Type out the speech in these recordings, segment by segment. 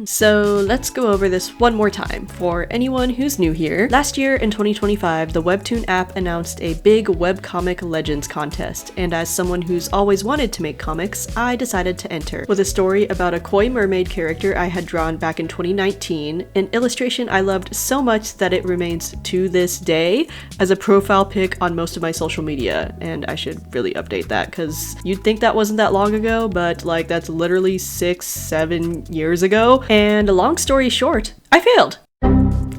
So let's go over this one more time for anyone who's new here. Last year in 2025, the Webtoon app announced a big webcomic legends contest, and as someone who's always wanted to make comics, I decided to enter. With a story about a koi mermaid character I had drawn back in 2019, an illustration I loved so much that it remains to this day as a profile pic on most of my social media, and I should really update that because you'd think that wasn't that long ago, but like that's literally 6-7 years ago. And long story short, I failed.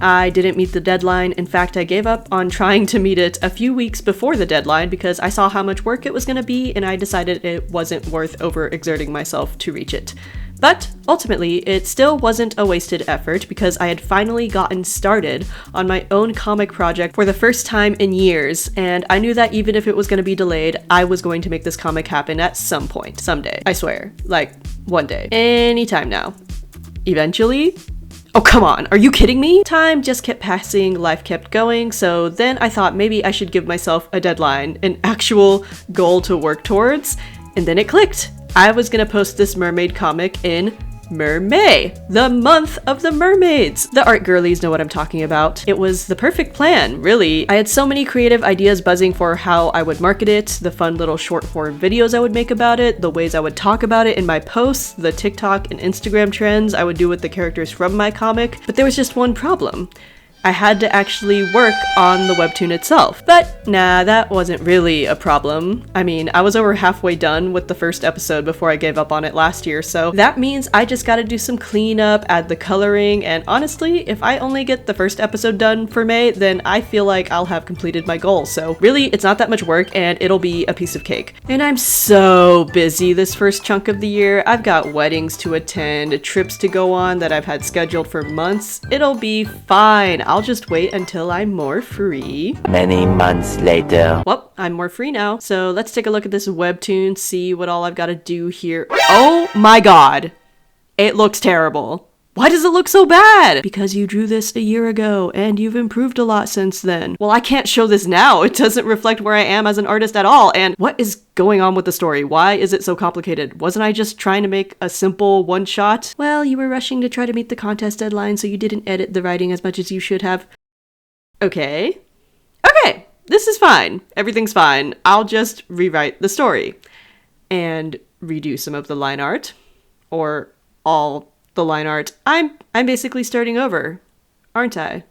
I didn't meet the deadline. In fact, I gave up on trying to meet it a few weeks before the deadline because I saw how much work it was going to be and I decided it wasn't worth overexerting myself to reach it. But ultimately, it still wasn't a wasted effort because I had finally gotten started on my own comic project for the first time in years, and I knew that even if it was going to be delayed, I was going to make this comic happen at some point, someday. I swear, like one day, anytime now. Eventually? Oh, come on, are you kidding me? Time just kept passing, life kept going, so then I thought maybe I should give myself a deadline, an actual goal to work towards, and then it clicked. I was gonna post this mermaid comic in May, the month of the mermaids. The art girlies know what I'm talking about. It was the perfect plan, really. I had so many creative ideas buzzing for how I would market it, the fun little short form videos I would make about it, the ways I would talk about it in my posts, the TikTok and Instagram trends I would do with the characters from my comic, but there was just one problem. I had to actually work on the webtoon itself. But nah, that wasn't really a problem. I mean, I was over halfway done with the first episode before I gave up on it last year, so that means I just gotta do some cleanup, add the coloring, and honestly, if I only get the first episode done for May, then I feel like I'll have completed my goal. So really, it's not that much work and it'll be a piece of cake. And I'm so busy this first chunk of the year. I've got weddings to attend, trips to go on that I've had scheduled for months. It'll be fine. I'll just wait until I'm more free. Many months later. Well, I'm more free now. So let's take a look at this webtoon, see what all I've got to do here. Oh my god. It looks terrible. Why does it look so bad? Because you drew this a year ago and you've improved a lot since then. Well, I can't show this now. It doesn't reflect where I am as an artist at all. And what is going on with the story? Why is it so complicated? Wasn't I just trying to make a simple one shot? Well, you were rushing to try to meet the contest deadline, so you didn't edit the writing as much as you should have. Okay. Okay, this is fine. Everything's fine. I'll just rewrite the story and redo some of the line art, or all the line art. I'm basically starting over, aren't I?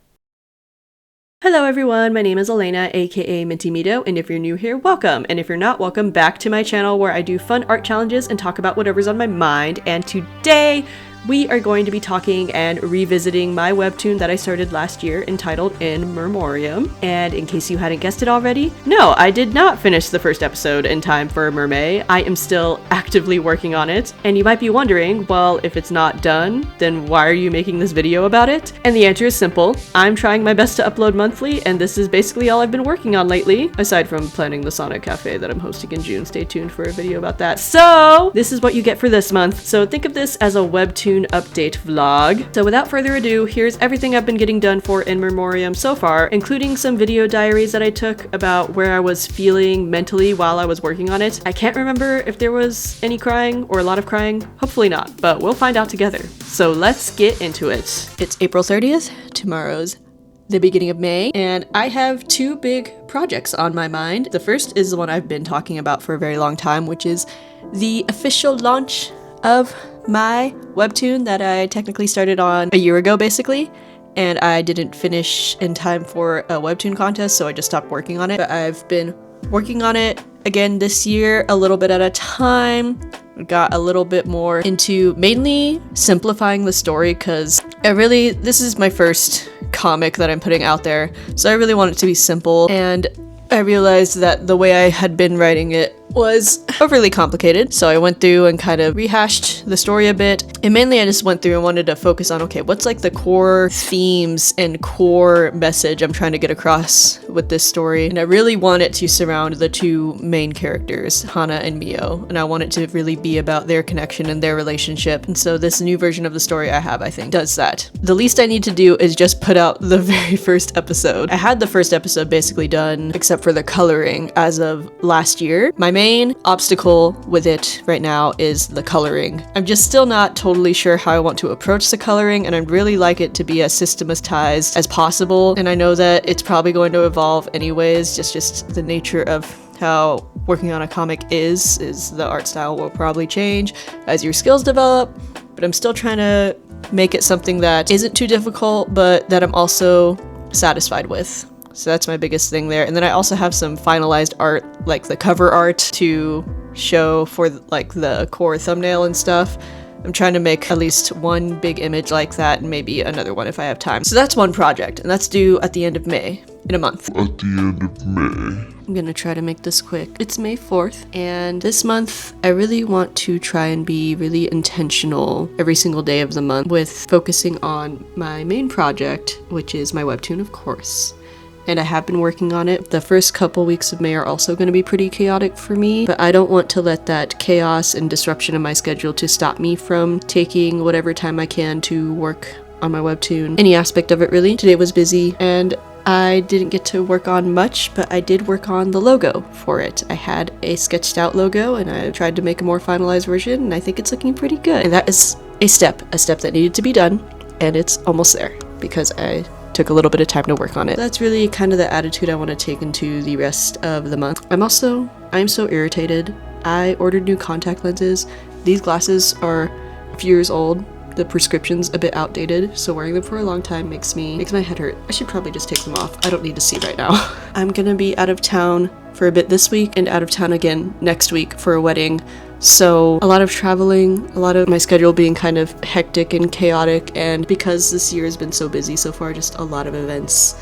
Hello everyone, my name is Elena, aka Minty Mito, and if you're new here, welcome, and if you're not, welcome back to my channel where I do fun art challenges and talk about whatever's on my mind. And today we are going to be talking and revisiting my webtoon that I started last year entitled In Memoriam. And in case you hadn't guessed it already, no, I did not finish the first episode in time for Mermay. I am still actively working on it. And you might be wondering, well, if it's not done, then why are you making this video about it? And the answer is simple. I'm trying my best to upload monthly, and this is basically all I've been working on lately, aside from planning the Sonic Cafe that I'm hosting in June. Stay tuned for a video about that. So this is what you get for this month. So think of this as a webtoon update vlog. So without further ado, here's everything I've been getting done for In Memoriam so far, including some video diaries that I took about where I was feeling mentally while I was working on it. I can't remember if there was any crying or a lot of crying. Hopefully not, but we'll find out together. So let's get into it. It's April 30th. Tomorrow's the beginning of May, and I have two big projects on my mind. The first is the one I've been talking about for a very long time, which is the official launch of my webtoon that I technically started on a year ago, basically, and I didn't finish in time for a webtoon contest, so I just stopped working on it. But I've been working on it again this year, a little bit at a time. Got a little bit more into mainly simplifying the story because this is my first comic that I'm putting out there, so I really want it to be simple, and I realized that the way I had been writing it was overly complicated, so I went through and kind of rehashed the story a bit, and mainly I just went through and wanted to focus on, okay, what's like the core themes and core message I'm trying to get across with this story. And I really want it to surround the two main characters, Hana and Mio, and I want it to really be about their connection and their relationship. And so this new version of the story I have, I think, does that. The least I need to do is just put out the very first episode. I had the first episode basically done, except for the coloring, as of last year. My main obstacle with it right now is the coloring. I'm just still not totally sure how I want to approach the coloring, and I'd really like it to be as systematized as possible. And I know that it's probably going to evolve anyways, just the nature of how working on a comic is the art style will probably change as your skills develop, but I'm still trying to make it something that isn't too difficult, but that I'm also satisfied with. So that's my biggest thing there. And then I also have some finalized art, like the cover art to show for like the core thumbnail and stuff. I'm trying to make at least one big image like that and maybe another one if I have time. So that's one project, and that's due at the end of May, in a month. At the end of May. I'm gonna try to make this quick. It's May 4th, and this month I really want to try and be really intentional every single day of the month with focusing on my main project, which is my webtoon, of course. And I have been working on it. The first couple weeks of May are also going to be pretty chaotic for me, but I don't want to let that chaos and disruption of my schedule to stop me from taking whatever time I can to work on my webtoon. Any aspect of it, really. Today was busy, and I didn't get to work on much, but I did work on the logo for it. I had a sketched out logo, and I tried to make a more finalized version, and I think it's looking pretty good. And that is a step that needed to be done, and it's almost there because I took a little bit of time to work on it. That's really kind of the attitude I want to take into the rest of the month. I'm so irritated. I ordered new contact lenses. These glasses are a few years old. The prescription's a bit outdated, so wearing them for a long time makes my head hurt. I should probably just take them off. I don't need to see right now. I'm gonna be out of town for a bit this week and out of town again next week for a wedding. So a lot of traveling, a lot of my schedule being kind of hectic and chaotic, and because this year has been so busy so far, just a lot of events,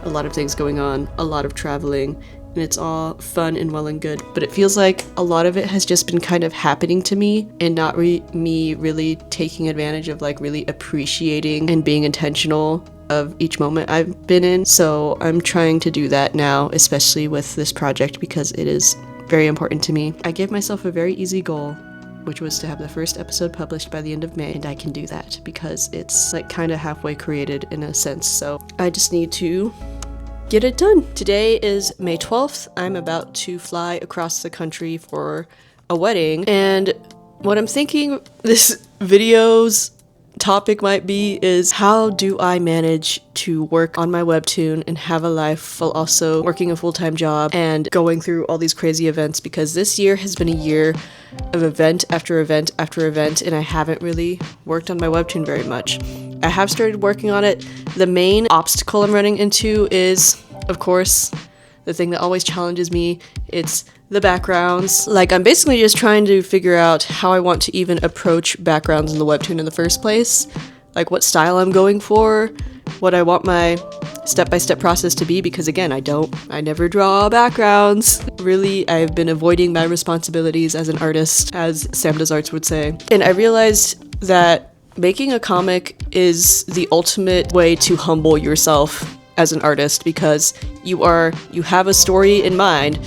a lot of things going on, a lot of traveling, and it's all fun and well and good, but it feels like a lot of it has just been kind of happening to me and not me really taking advantage of like really appreciating and being intentional of each moment I've been in. So I'm trying to do that now, especially with this project, because it is very important to me. I gave myself a very easy goal, which was to have the first episode published by the end of May, and I can do that because it's like kind of halfway created in a sense. So I just need to get it done. Today is May 12th. I'm about to fly across the country for a wedding, and what I'm thinking this video's topic might be is how do I manage to work on my webtoon and have a life while also working a full-time job and going through all these crazy events, because this year has been a year of event after event after event, and I haven't really worked on my webtoon very much. I have started working on it. The main obstacle I'm running into is, of course, the thing that always challenges me. It's the backgrounds. Like, I'm basically just trying to figure out how I want to even approach backgrounds in the webtoon in the first place. Like, what style I'm going for, what I want my step-by-step process to be, because again, I never draw backgrounds. Really, I've been avoiding my responsibilities as an artist, as Sam Does Arts would say. And I realized that making a comic is the ultimate way to humble yourself as an artist, because you have a story in mind,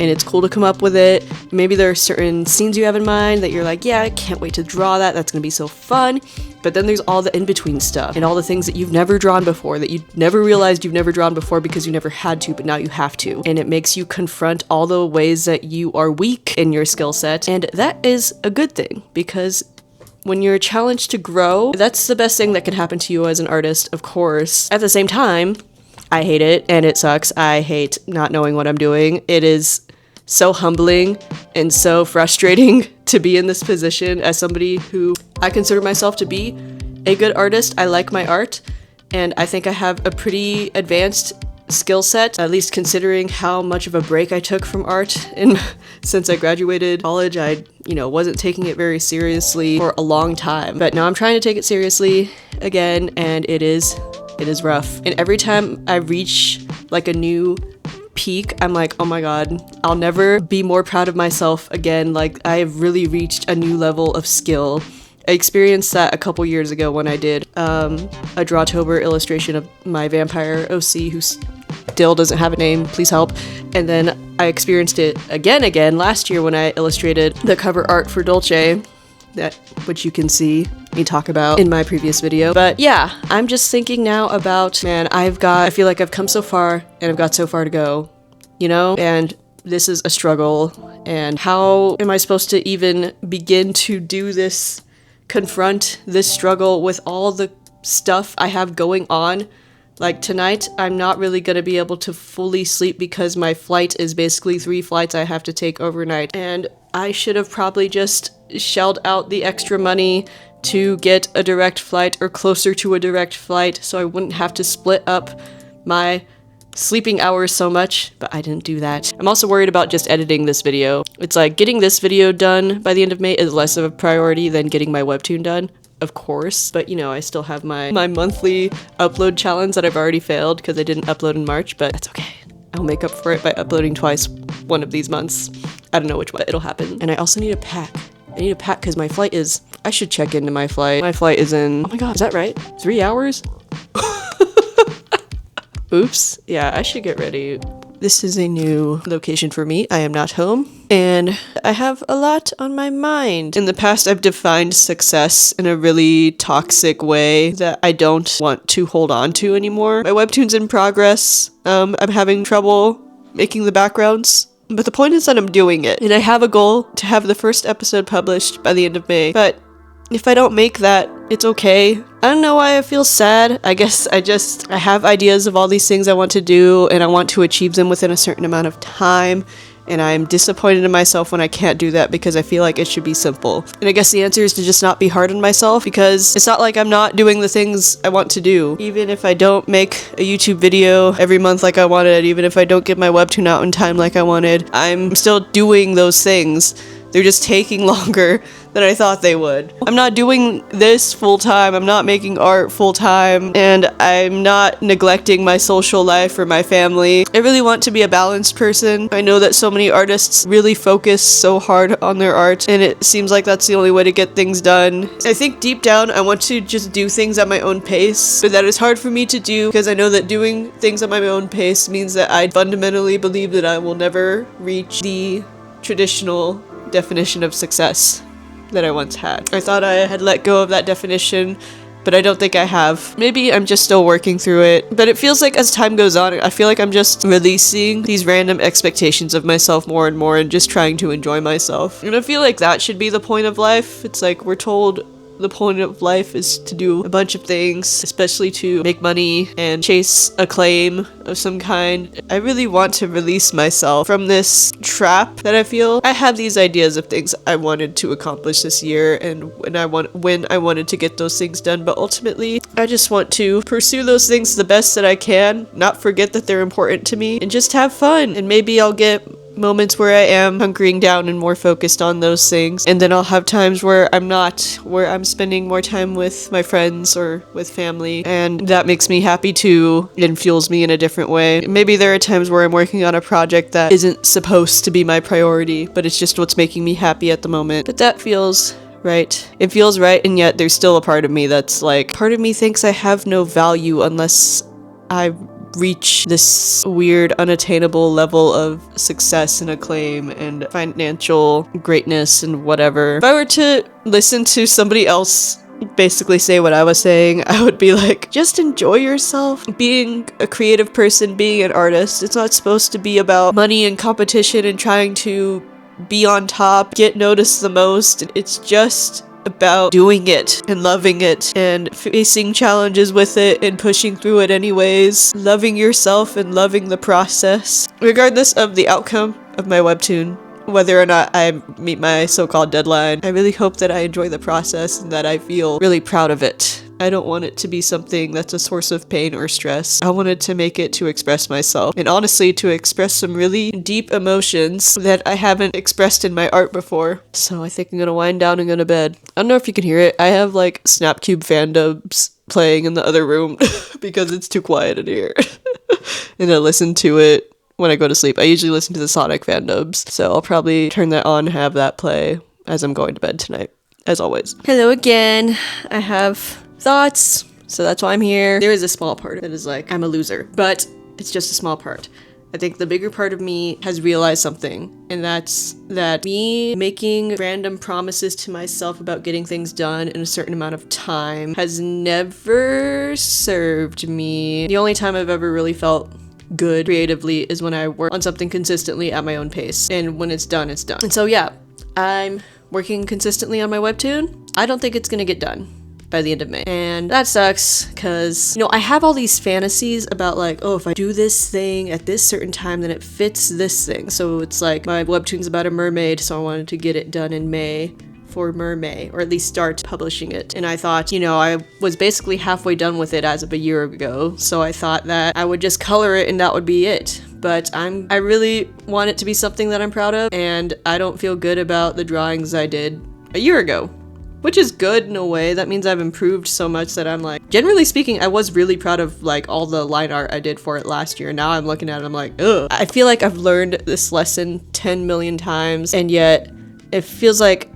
and it's cool to come up with it. Maybe there are certain scenes you have in mind that you're like, yeah, I can't wait to draw that. That's gonna be so fun. But then there's all the in-between stuff and all the things that you've never drawn before, that you never realized you've never drawn before because you never had to, but now you have to. And it makes you confront all the ways that you are weak in your skill set. And that is a good thing, because when you're challenged to grow, that's the best thing that can happen to you as an artist, of course. At the same time, I hate it and it sucks. I hate not knowing what I'm doing. It is so humbling and so frustrating to be in this position as somebody who I consider myself to be a good artist. I like my art, and I think I have a pretty advanced skill set, at least considering how much of a break I took from art since I graduated college. I wasn't taking it very seriously for a long time, but now I'm trying to take it seriously again, and it is rough. And every time I reach like a new peak, I'm like, oh my god, I'll never be more proud of myself again. Like, I have really reached a new level of skill. I experienced that a couple years ago when I did a Drawtober illustration of my vampire OC, who still doesn't have a name, please help. And then I experienced it again last year when I illustrated the cover art for Dolce, which you can see me talk about in my previous video. But yeah, I'm just thinking now about, man, I feel like I've come so far and I've got so far to go, and this is a struggle And how am I supposed to even begin to do this, confront this struggle with all the stuff I have going on? Like tonight, I'm not really gonna be able to fully sleep because my flight is basically 3 flights I have to take overnight. And I should have probably just shelled out the extra money to get a direct flight or closer to a direct flight so I wouldn't have to split up my sleeping hours so much, but I didn't do that. I'm also worried about just editing this video. It's like getting this video done by the end of May is less of a priority than getting my webtoon done, of course, but you know, I still have my monthly upload challenge that I've already failed because I didn't upload in March, but that's okay. I'll make up for it by uploading twice one of these months. I don't know which one, it'll happen. And I also need a pack. I need a pack because my flight is, I should check into my flight. My flight is in, oh my god, is that right? 3 hours? Oops. Yeah, I should get ready. This is a new location for me. I am not home, and I have a lot on my mind. In the past, I've defined success in a really toxic way that I don't want to hold on to anymore. My webtoon's in progress. I'm having trouble making the backgrounds, but the point is that I'm doing it, and I have a goal to have the first episode published by the end of May, but if I don't make that, it's okay. I don't know why I feel sad. I guess I have ideas of all these things I want to do, and I want to achieve them within a certain amount of time, and I'm disappointed in myself when I can't do that because I feel like it should be simple. And I guess the answer is to just not be hard on myself, because it's not like I'm not doing the things I want to do. Even if I don't make a YouTube video every month like I wanted, even if I don't get my webtoon out in time like I wanted, I'm still doing those things. They're just taking longer than I thought they would. I'm not doing this full time, I'm not making art full time, and I'm not neglecting my social life or my family. I really want to be a balanced person. I know that so many artists really focus so hard on their art, and it seems like that's the only way to get things done. I think deep down I want to just do things at my own pace, but that is hard for me to do because I know that doing things at my own pace means that I fundamentally believe that I will never reach the traditional definition of success that I once had. I thought I had let go of that definition, but I don't think I have. Maybe I'm just still working through it, but it feels like as time goes on, I feel like I'm just releasing these random expectations of myself more and more and just trying to enjoy myself. And I feel like that should be the point of life. It's like we're told the point of life is to do a bunch of things, especially to make money and chase acclaim of some kind. I really want to release myself from this trap that I feel. I had these ideas of things I wanted to accomplish this year and when I wanted to get those things done, but ultimately I just want to pursue those things the best that I can, not forget that they're important to me, and just have fun. And maybe I'll get moments where I am hunkering down and more focused on those things, and then I'll have times where I'm not, where I'm spending more time with my friends or with family, and that makes me happy too and fuels me in a different way. Maybe there are times where I'm working on a project that isn't supposed to be my priority, but it's just what's making me happy at the moment. But that feels right. It feels right, and yet there's still a part of me that's like, part of me thinks I have no value unless I reach this weird unattainable level of success and acclaim and financial greatness and whatever. If I were to listen to somebody else basically say what I was saying, I would be like, just enjoy yourself. Being a creative person, being an artist, it's not supposed to be about money and competition and trying to be on top, get noticed the most. It's just about doing it and loving it and facing challenges with it and pushing through it anyways, loving yourself and loving the process. Regardless of the outcome of my webtoon, whether or not I meet my so-called deadline, I really hope that I enjoy the process and that I feel really proud of it. I don't want it to be something that's a source of pain or stress. I wanted to make it to express myself, and honestly to express some really deep emotions that I haven't expressed in my art before. So I think I'm gonna wind down and go to bed. I don't know if you can hear it. I have like Snapcube fandoms playing in the other room because it's too quiet in here. And I listen to it when I go to sleep. I usually listen to the Sonic fandoms, so I'll probably turn that on and have that play as I'm going to bed tonight, as always. Hello again. I have thoughts, so that's why I'm here. There is a small part that is like, I'm a loser, but it's just a small part. I think the bigger part of me has realized something, and that's that me making random promises to myself about getting things done in a certain amount of time has never served me. The only time I've ever really felt good creatively is when I work on something consistently at my own pace. And when it's done, it's done. And so yeah, I'm working consistently on my webtoon. I don't think it's gonna get done by the end of May. And that sucks because, you know, I have all these fantasies about like, oh, if I do this thing at this certain time, then it fits this thing. So it's like my webtoon's about a mermaid, so I wanted to get it done in May for Mermaid, or at least start publishing it. And I thought, you know, I was basically halfway done with it as of a year ago, so I thought that I would just color it and that would be it. But I really want it to be something that I'm proud of, and I don't feel good about the drawings I did a year ago. Which is good in a way. That means I've improved so much that I'm like, generally speaking, I was really proud of like all the line art I did for it last year. Now I'm looking at it, I'm like, ugh. I feel like I've learned this lesson 10 million times, and yet it feels like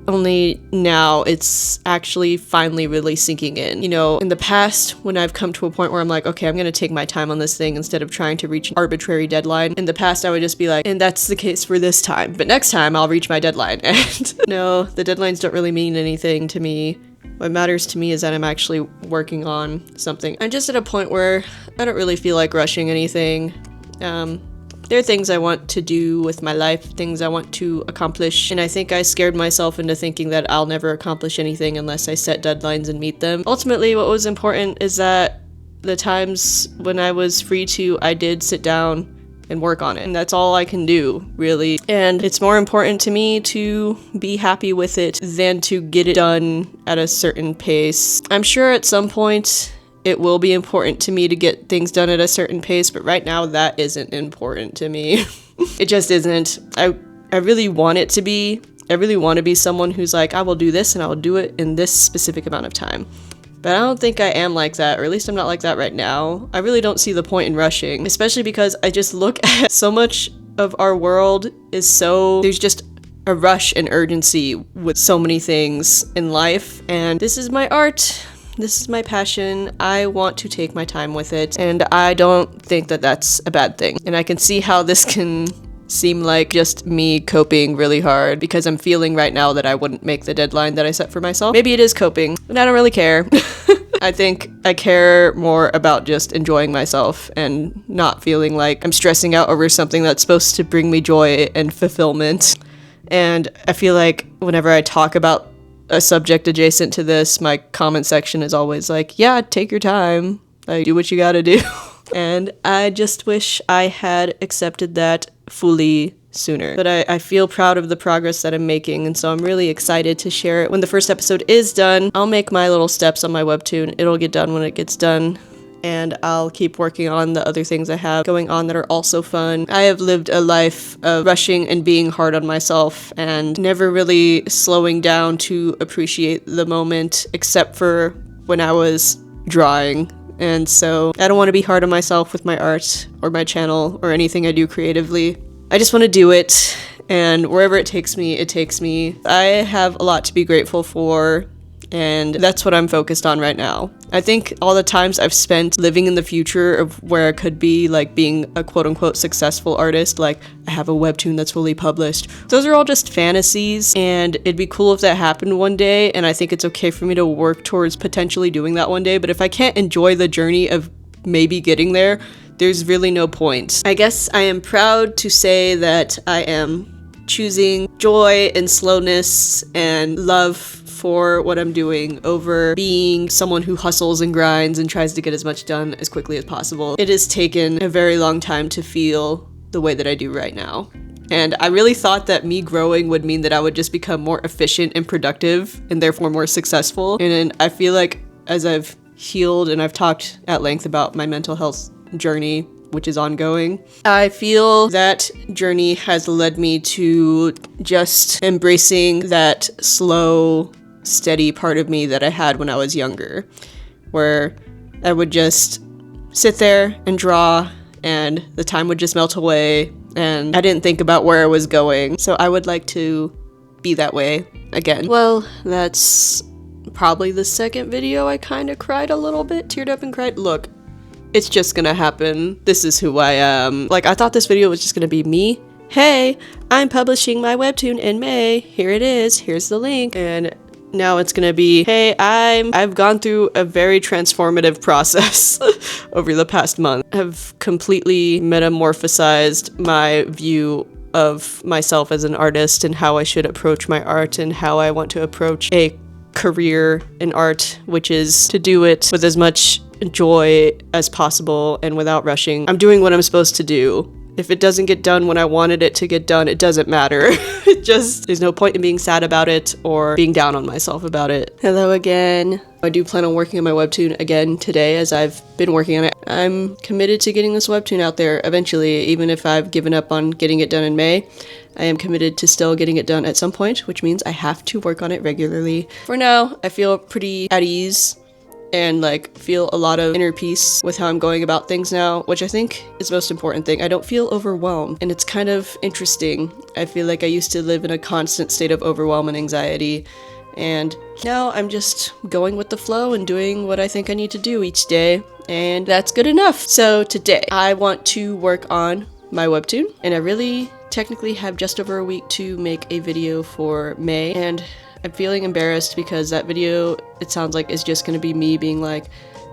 only now it's actually finally really sinking in. You know, in the past, when I've come to a point where I'm like, okay, I'm gonna take my time on this thing instead of trying to reach an arbitrary deadline. In the past, I would just be like, and that's the case for this time, but next time I'll reach my deadline. And no, the deadlines don't really mean anything to me. What matters to me is that I'm actually working on something. I'm just at a point where I don't really feel like rushing anything. There are things I want to do with my life, things I want to accomplish, and I think I scared myself into thinking that I'll never accomplish anything unless I set deadlines and meet them. Ultimately, what was important is that the times when I was free to, I did sit down and work on it, and that's all I can do, really. And it's more important to me to be happy with it than to get it done at a certain pace. I'm sure at some point it will be important to me to get things done at a certain pace, but right now that isn't important to me. It just isn't. I really want it to be. I really want to be someone who's like, I will do this and I will do it in this specific amount of time. But I don't think I am like that, or at least I'm not like that right now. I really don't see the point in rushing, especially because I just look at so much of our world is so, there's just a rush and urgency with so many things in life, and this is my art. This is my passion. I want to take my time with it, and I don't think that that's a bad thing. And I can see how this can seem like just me coping really hard because I'm feeling right now that I wouldn't make the deadline that I set for myself. Maybe it is coping, and I don't really care. I think I care more about just enjoying myself and not feeling like I'm stressing out over something that's supposed to bring me joy and fulfillment. And I feel like whenever I talk about a subject adjacent to this, my comment section is always like, yeah, take your time, like, do what you gotta do. And I just wish I had accepted that fully sooner. But I feel proud of the progress that I'm making, and so I'm really excited to share it. When the first episode is done, I'll make my little steps on my webtoon. It'll get done when it gets done, and I'll keep working on the other things I have going on that are also fun. I have lived a life of rushing and being hard on myself and never really slowing down to appreciate the moment, except for when I was drawing. And so I don't want to be hard on myself with my art or my channel or anything I do creatively. I just want to do it, and wherever it takes me, it takes me. I have a lot to be grateful for, and that's what I'm focused on right now. I think all the times I've spent living in the future of where I could be, like being a quote-unquote successful artist, like I have a webtoon that's fully published, those are all just fantasies, and it'd be cool if that happened one day, and I think it's okay for me to work towards potentially doing that one day, but if I can't enjoy the journey of maybe getting there, there's really no point. I guess I am proud to say that I am choosing joy and slowness and love for what I'm doing over being someone who hustles and grinds and tries to get as much done as quickly as possible. It has taken a very long time to feel the way that I do right now. And I really thought that me growing would mean that I would just become more efficient and productive and therefore more successful. And I feel like as I've healed and I've talked at length about my mental health journey, which is ongoing, I feel that journey has led me to just embracing that slow, steady part of me that I had when I was younger, where I would just sit there and draw and the time would just melt away and I didn't think about where I was going. So I would like to be that way again. Well, that's probably the second video I kind of cried a little bit, teared up and cried. Look, it's just gonna happen. This is who I am. Like, I thought this video was just gonna be me. Hey, I'm publishing my webtoon in May. Here it is. Here's the link. And now it's gonna be, hey, I've gone through a very transformative process over the past month. have completely metamorphosized my view of myself as an artist and how I should approach my art and how I want to approach a career in art, which is to do it with as much joy as possible and without rushing. I'm doing what I'm supposed to do. If it doesn't get done when I wanted it to get done, it doesn't matter. There's no point in being sad about it or being down on myself about it. Hello again. I do plan on working on my webtoon again today, as I've been working on it. I'm committed to getting this webtoon out there eventually, even if I've given up on getting it done in May. I am committed to still getting it done at some point, which means I have to work on it regularly. For now, I feel pretty at ease and feel a lot of inner peace with how I'm going about things now, which I think is the most important thing. I don't feel overwhelmed, and it's kind of interesting. I feel like I used to live in a constant state of overwhelm and anxiety, and now I'm just going with the flow and doing what I think I need to do each day, and that's good enough. So today, I want to work on my webtoon, and I really technically have just over a week to make a video for May, and I'm feeling embarrassed because that video, it sounds like, is just gonna be me being like,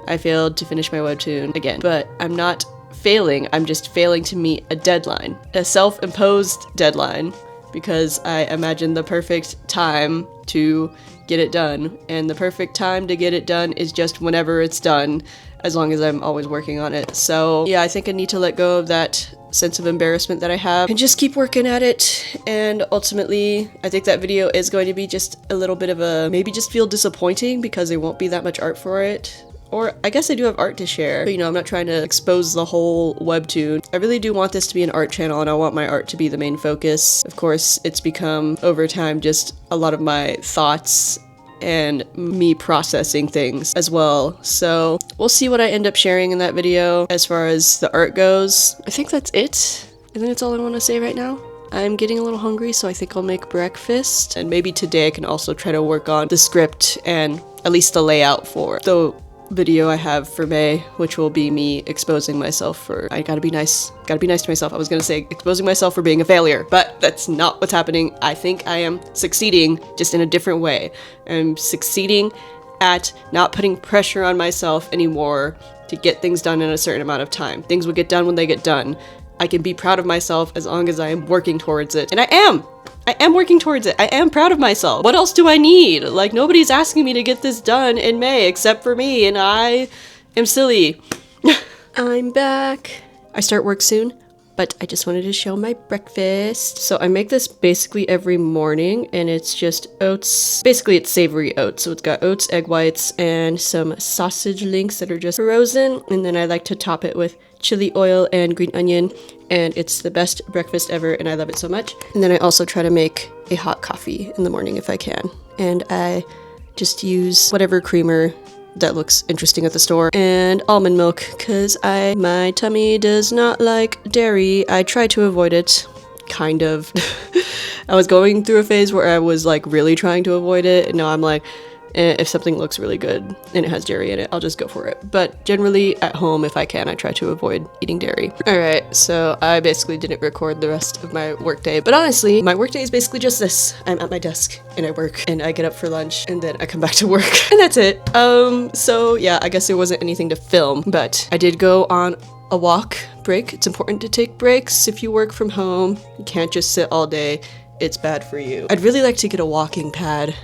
I failed to finish my webtoon again. But I'm not failing, I'm just failing to meet a deadline. A self-imposed deadline, because I imagine the perfect time to get it done. And the perfect time to get it done is just whenever it's done, as long as I'm always working on it. So yeah, I think I need to let go of that sense of embarrassment that I have and just keep working at it. And ultimately, I think that video is going to be just a little bit of a, maybe just feel disappointing because there won't be that much art for it. Or I guess I do have art to share, but I'm not trying to expose the whole webtoon. I really do want this to be an art channel, and I want my art to be the main focus. Of course, it's become over time just a lot of my thoughts and me processing things as well. So we'll see what I end up sharing in that video as far as the art goes. I think that's it. I think that's all I want to say right now. I'm getting a little hungry, so I think I'll make breakfast. And maybe today I can also try to work on the script and at least the layout for the video I have for May, which will be me exposing myself for, I gotta be nice to myself. I was gonna say exposing myself for being a failure, but that's not what's happening. I think I am succeeding, just in a different way. I'm succeeding at not putting pressure on myself anymore to get things done in a certain amount of time. Things will get done when they get done. I can be proud of myself as long as I am working towards it. And I am working towards it. I am proud of myself. What else do I need? Nobody's asking me to get this done in May except for me, and I am silly. I'm back. I start work soon, but I just wanted to show my breakfast. So I make this basically every morning, and it's just oats. Basically, it's savory oats. So it's got oats, egg whites, and some sausage links that are just frozen. And then I like to top it with chili oil and green onion, and it's the best breakfast ever, and I love it so much. And then I also try to make a hot coffee in the morning if I can. And I just use whatever creamer that looks interesting at the store, and almond milk, because my tummy does not like dairy. I try to avoid it, kind of. I was going through a phase where I was really trying to avoid it, and now I'm like, if something looks really good and it has dairy in it, I'll just go for it. But generally at home, if I can, I try to avoid eating dairy. Alright, so I basically didn't record the rest of my workday, but honestly, my workday is basically just this. I'm at my desk and I work, and I get up for lunch, and then I come back to work, and that's it. So yeah, I guess there wasn't anything to film, but I did go on a walk break. It's important to take breaks if you work from home. You can't just sit all day. It's bad for you. I'd really like to get a walking pad.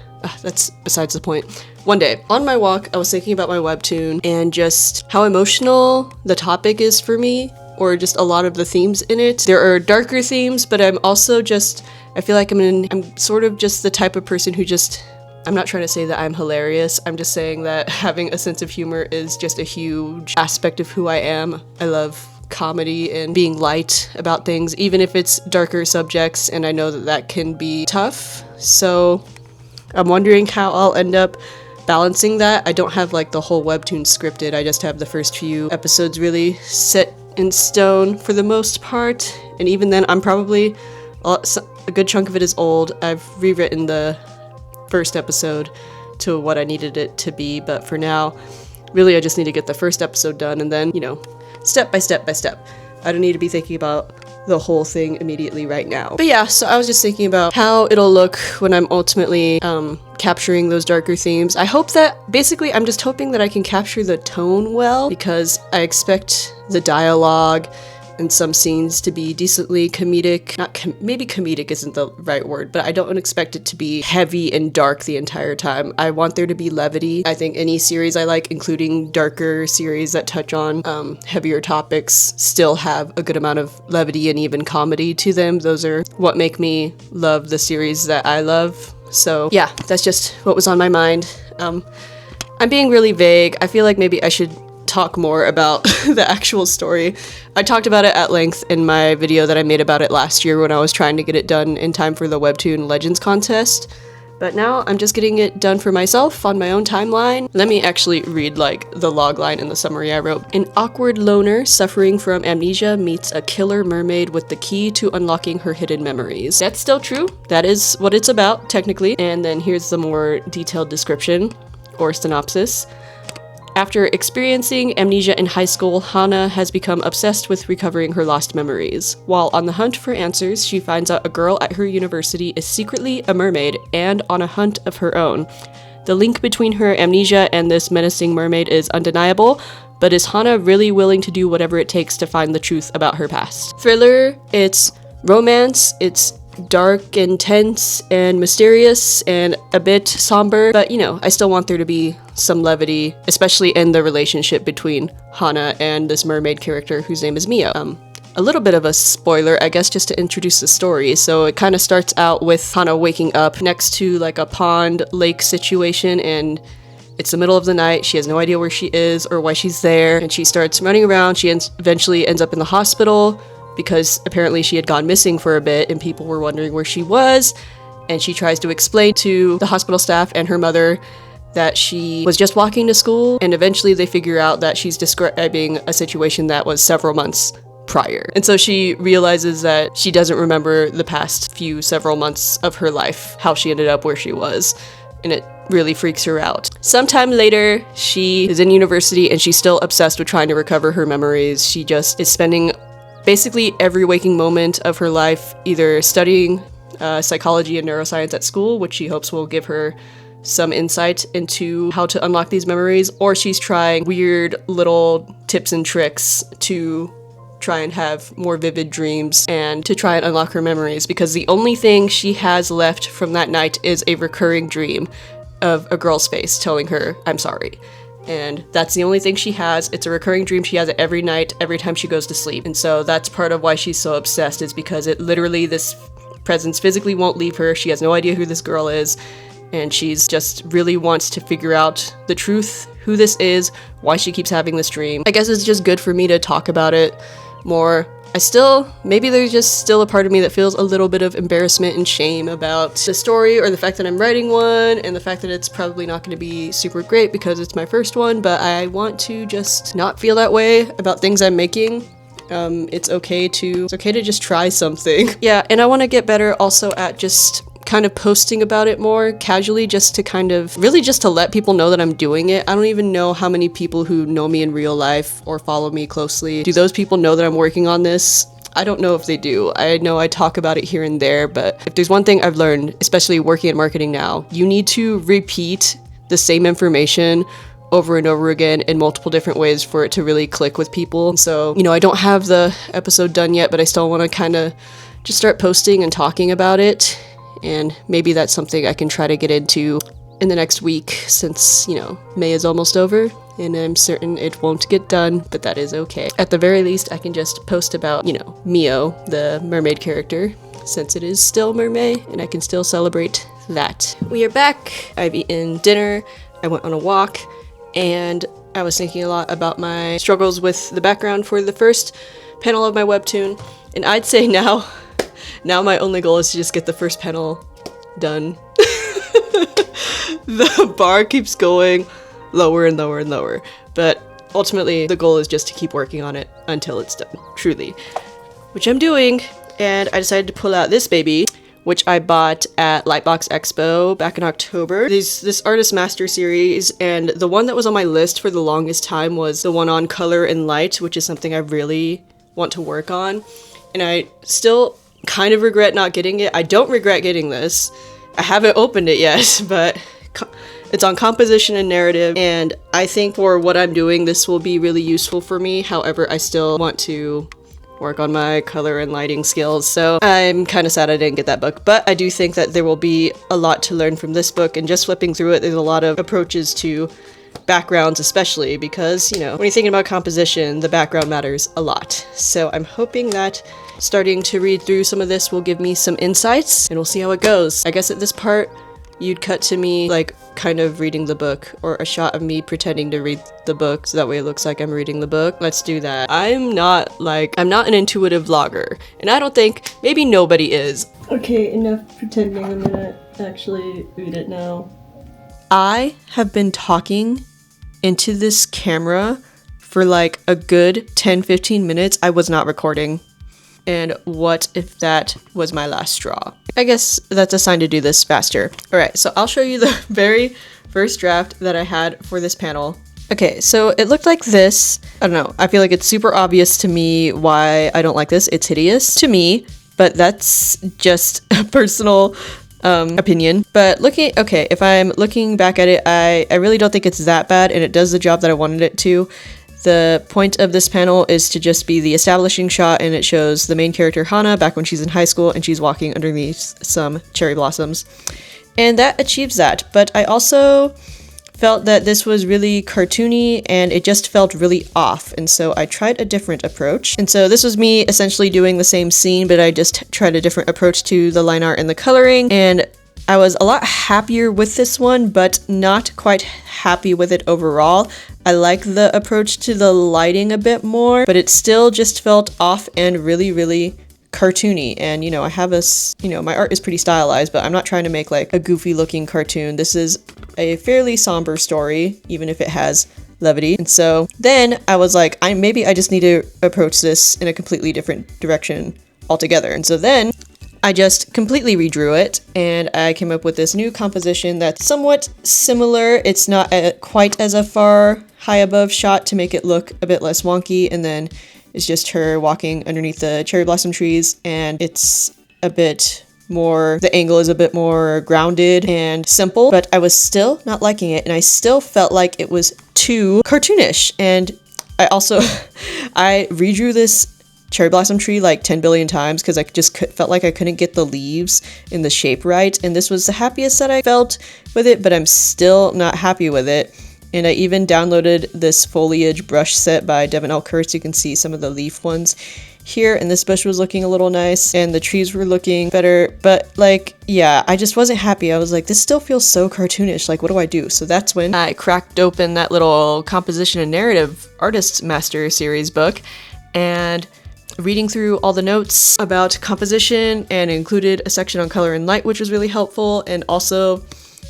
That's besides the point. One day, on my walk, I was thinking about my webtoon and just how emotional the topic is for me, or just a lot of the themes in it. There are darker themes, but I'm also just, I feel like I'm sort of just the type of person who just, I'm not trying to say that I'm hilarious. I'm just saying that having a sense of humor is just a huge aspect of who I am. I love comedy and being light about things, even if it's darker subjects, and I know that that can be tough. So I'm wondering how I'll end up balancing that. I don't have the whole webtoon scripted. I just have the first few episodes really set in stone for the most part. And even then, I'm probably, a good chunk of it is old. I've rewritten the first episode to what I needed it to be. But for now, really, I just need to get the first episode done, and then, step by step by step. I don't need to be thinking about the whole thing immediately right now. But yeah, so I was just thinking about how it'll look when I'm ultimately capturing those darker themes. I hope that, basically, I'm just hoping that I can capture the tone well, because I expect the dialogue and some scenes to be decently comedic. Maybe comedic isn't the right word, but I don't expect it to be heavy and dark the entire time. I want there to be levity. I think any series I like, including darker series that touch on heavier topics, still have a good amount of levity and even comedy to them. Those are what make me love the series that I love. So yeah, that's just what was on my mind. I'm being really vague. I feel like maybe I should talk more about the actual story. I talked about it at length in my video that I made about it last year when I was trying to get it done in time for the Webtoon Legends contest. But now I'm just getting it done for myself on my own timeline. Let me actually read like the log line in the summary I wrote. An awkward loner suffering from amnesia meets a killer mermaid with the key to unlocking her hidden memories. That's still true. That is what it's about, technically. And then here's the more detailed description or synopsis. After experiencing amnesia in high school, Hana has become obsessed with recovering her lost memories. While on the hunt for answers, she finds out a girl at her university is secretly a mermaid and on a hunt of her own. The link between her amnesia and this menacing mermaid is undeniable, but is Hana really willing to do whatever it takes to find the truth about her past? Thriller, it's romance, it's dark and tense and mysterious and a bit somber, but you know, I still want there to be some levity, especially in the relationship between Hana and this mermaid character whose name is Mio. A little bit of a spoiler, I guess, just to introduce the story. So it kind of starts out with Hana waking up next to like a pond lake situation, and it's the middle of the night. She has no idea where she is or why she's there, and she starts running around. She eventually ends up in the hospital because apparently she had gone missing for a bit and people were wondering where she was, and she tries to explain to the hospital staff and her mother that she was just walking to school, and eventually they figure out that she's describing a situation that was several months prior. And so she realizes that she doesn't remember the past several months of her life, how she ended up where she was, and it really freaks her out. Sometime later, she is in university and she's still obsessed with trying to recover her memories. She just is spending basically every waking moment of her life either studying psychology and neuroscience at school, which she hopes will give her some insight into how to unlock these memories, or she's trying weird little tips and tricks to try and have more vivid dreams and to try and unlock her memories, because the only thing she has left from that night is a recurring dream of a girl's face telling her, "I'm sorry." And that's the only thing she has. It's a recurring dream. She has it every night, every time she goes to sleep. And so that's part of why she's so obsessed, is because it literally, this presence physically won't leave her. She has no idea who this girl is. And she's just really wants to figure out the truth, who this is, why she keeps having this dream. I guess it's just good for me to talk about it more. Maybe there's just still a part of me that feels a little bit of embarrassment and shame about the story, or the fact that I'm writing one, and the fact that it's probably not going to be super great because it's my first one, but I want to just not feel that way about things I'm making. It's okay to just try something. Yeah, and I want to get better also at just kind of posting about it more casually, just to kind of really just to let people know that I'm doing it. I don't even know how many people who know me in real life or follow me closely, do those people know that I'm working on this? I don't know if they do. I know I talk about it here and there, but if there's one thing I've learned, especially working in marketing now, you need to repeat the same information over and over again in multiple different ways for it to really click with people. So, I don't have the episode done yet, but I still want to kind of just start posting and talking about it. And maybe that's something I can try to get into in the next week, since, May is almost over, and I'm certain it won't get done, but that is okay. At the very least, I can just post about, Mio, the mermaid character, since it is still Mermay, and I can still celebrate that. We are back. I've eaten dinner, I went on a walk, and I was thinking a lot about my struggles with the background for the first panel of my webtoon, and I'd say now my only goal is to just get the first panel done. The bar keeps going lower and lower and lower, but ultimately the goal is just to keep working on it until it's done, truly. Which I'm doing, and I decided to pull out this baby, which I bought at Lightbox Expo back in October. This Artist Master series, and the one that was on my list for the longest time was the one on color and light, which is something I really want to work on. and I still kind of regret not getting it. I don't regret getting this. I haven't opened it yet, but it's on composition and narrative, and I think for what I'm doing, this will be really useful for me. However, I still want to work on my color and lighting skills, so I'm kind of sad I didn't get that book, but I do think that there will be a lot to learn from this book, and just flipping through it, there's a lot of approaches to backgrounds, especially because, you know, when you're thinking about composition, the background matters a lot. So I'm hoping that starting to read through some of this will give me some insights, and we'll see how it goes. I guess at this part, you'd cut to me like kind of reading the book, or a shot of me pretending to read the book, so that way it looks like I'm reading the book. Let's do that. I'm not an intuitive vlogger, and I don't think, maybe nobody is. Okay, enough pretending. I'm gonna actually read it now. I have been talking into this camera for like a good 10-15 minutes. I was not recording. And what if that was my last straw? I guess that's a sign to do this faster. All right, so I'll show you the very first draft that I had for this panel. Okay, so it looked like this. I don't know, I feel like it's super obvious to me why I don't like this. It's hideous to me, but that's just a personal opinion. But if I'm looking back at it, I really don't think it's that bad, and it does the job that I wanted it to. The point of this panel is to just be the establishing shot, and it shows the main character Hana back when she's in high school and she's walking underneath some cherry blossoms. And that achieves that. But I also felt that this was really cartoony and it just felt really off. And so I tried a different approach. And so this was me essentially doing the same scene, but I just tried a different approach to the line art and the coloring. And I was a lot happier with this one, but not quite happy with it overall. I like the approach to the lighting a bit more, but it still just felt off and really, really cartoony. And, you know, I have this, you know, my art is pretty stylized, but I'm not trying to make like a goofy looking cartoon. This is a fairly somber story, even if it has levity. And so then I was like, maybe I just need to approach this in a completely different direction altogether. And so then I just completely redrew it, and I came up with this new composition that's somewhat similar. It's not quite as a far high above shot to make it look a bit less wonky, and then it's just her walking underneath the cherry blossom trees, and it's a bit more, the angle is a bit more grounded and simple, but I was still not liking it, and I still felt like it was too cartoonish. And I also, I redrew this cherry blossom tree like 10 billion times because I just felt like I couldn't get the leaves in the shape right, and this was the happiest that I felt with it, but I'm still not happy with it. And I even downloaded this foliage brush set by Devin L. Kurtz. You can see some of the leaf ones here, and this bush was looking a little nice and the trees were looking better, but like, yeah, I just wasn't happy. I was like, this still feels so cartoonish, like what do I do? So that's when I cracked open that little composition and narrative artist master series book, and reading through all the notes about composition, and included a section on color and light, which was really helpful, and also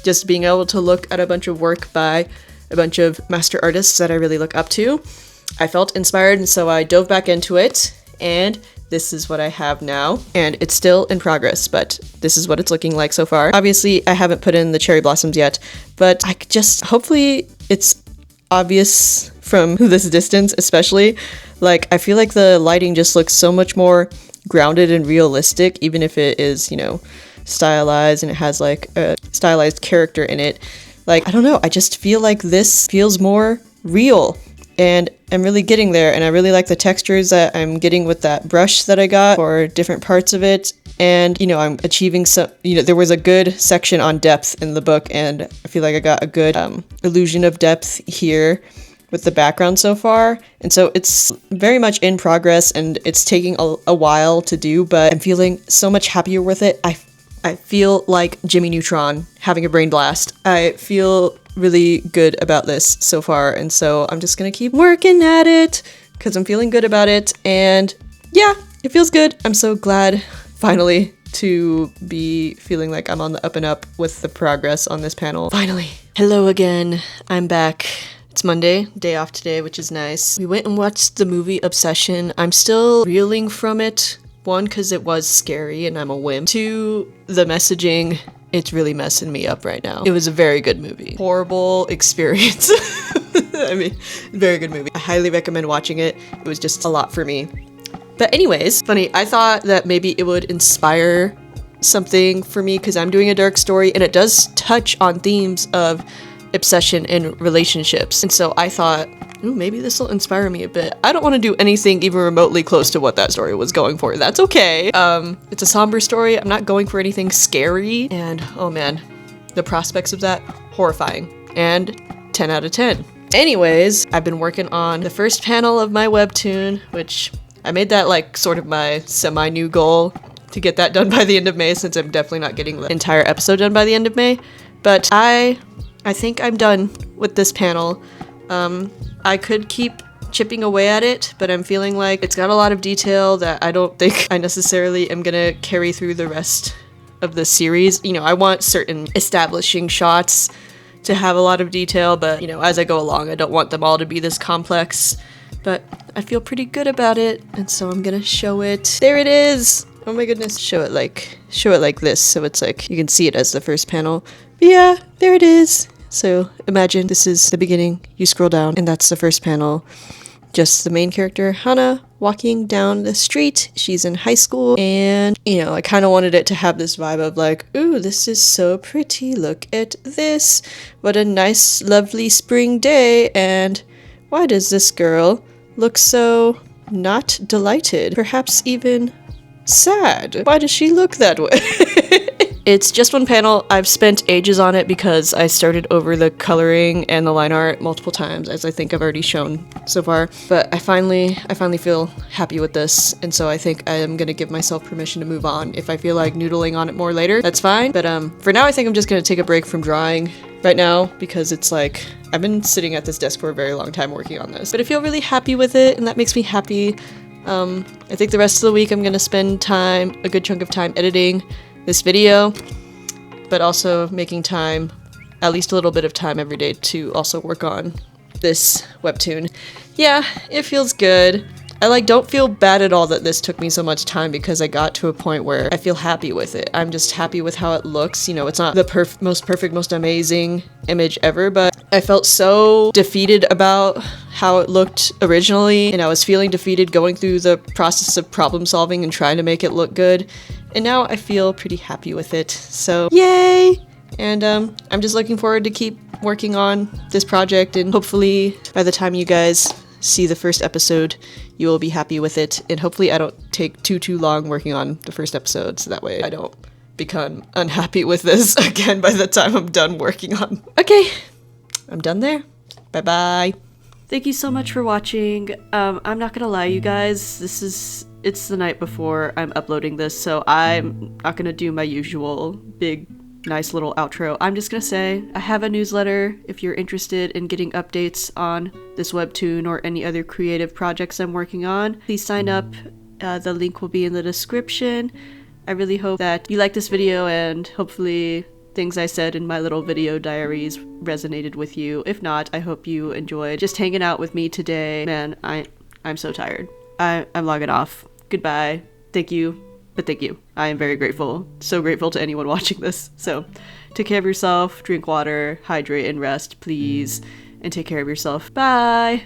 just being able to look at a bunch of work by a bunch of master artists that I really look up to. I felt inspired, and so I dove back into it, and this is what I have now, and it's still in progress, but this is what it's looking like so far. Obviously, I haven't put in the cherry blossoms yet, but I just, hopefully it's obvious from this distance, especially. Like, I feel like the lighting just looks so much more grounded and realistic, even if it is, you know, stylized and it has like a stylized character in it. Like, I don't know, I just feel like this feels more real, and I'm really getting there, and I really like the textures that I'm getting with that brush that I got for different parts of it. And, you know, I'm achieving some, you know, there was a good section on depth in the book, and I feel like I got a good illusion of depth here with the background so far. And so it's very much in progress, and it's taking a while to do, but I'm feeling so much happier with it. I feel like Jimmy Neutron having a brain blast. I feel really good about this so far, and so I'm just gonna keep working at it because I'm feeling good about it, and yeah, it feels good. I'm so glad finally to be feeling like I'm on the up and up with the progress on this panel. Finally. Hello again. I'm back. It's Monday, day off today, which is nice. We went and watched the movie Obsession. I'm still reeling from it. One, because it was scary and I'm a wimp. Two, the messaging, it's really messing me up right now. It was a very good movie. Horrible experience. I mean, very good movie. I highly recommend watching it. It was just a lot for me. But anyways, funny, I thought that maybe it would inspire something for me because I'm doing a dark story and it does touch on themes of obsession and relationships. And so I thought, ooh, maybe this will inspire me a bit. I don't want to do anything even remotely close to what that story was going for. That's okay. It's a somber story. I'm not going for anything scary. And oh man, the prospects of that, horrifying. And 10 out of 10. Anyways, I've been working on the first panel of my webtoon, which I made that like sort of my semi-new goal to get that done by the end of May, since I'm definitely not getting the entire episode done by the end of May. But I think I'm done with this panel. I could keep chipping away at it, but I'm feeling like it's got a lot of detail that I don't think I necessarily am gonna carry through the rest of the series. You know, I want certain establishing shots to have a lot of detail, but you know, as I go along, I don't want them all to be this complex. But I feel pretty good about it, and so I'm gonna show it. There it is! Oh my goodness. Show it like this, so it's like you can see it as the first panel. But yeah, there it is. So imagine this is the beginning, you scroll down, and that's the first panel. Just the main character, Hana, walking down the street. She's in high school, and, you know, I kind of wanted it to have this vibe of like, ooh, this is so pretty, look at this. What a nice, lovely spring day, and why does this girl look so not delighted? Perhaps even sad. Why does she look that way? It's just one panel. I've spent ages on it because I started over the coloring and the line art multiple times, as I think I've already shown so far. But I finally feel happy with this, and so I think I am gonna give myself permission to move on. If I feel like noodling on it more later, that's fine. But for now, I think I'm just gonna take a break from drawing right now, because it's like I've been sitting at this desk for a very long time working on this. But I feel really happy with it, and that makes me happy. I think the rest of the week I'm gonna spend a good chunk of time editing this video, but also making time, at least a little bit of time every day, to also work on this webtoon. Yeah, it feels good. I don't feel bad at all that this took me so much time, because I got to a point where I feel happy with it. I'm just happy with how it looks. You know, it's not the most perfect, most amazing image ever, but I felt so defeated about how it looked originally, and I was feeling defeated going through the process of problem solving and trying to make it look good. And now I feel pretty happy with it. So yay! And I'm just looking forward to keep working on this project, and hopefully by the time you guys see the first episode, you will be happy with it. And hopefully I don't take too long working on the first episode, so that way I don't become unhappy with this again by the time I'm done working on. Okay, I'm done there. Bye bye. Thank you so much for watching. I'm not gonna lie, you guys, it's the night before I'm uploading this, so I'm not gonna do my usual big nice little outro. I'm just gonna say I have a newsletter if you're interested in getting updates on this webtoon or any other creative projects I'm working on. Please sign up. The link will be in the description. I really hope that you like this video, and hopefully things I said in my little video diaries resonated with you. If not, I hope you enjoyed just hanging out with me today. Man, I'm so tired. I'm logging off. Goodbye. Thank you. But thank you. I am very grateful. So grateful to anyone watching this. So take care of yourself, drink water, hydrate and rest, please. And take care of yourself. Bye!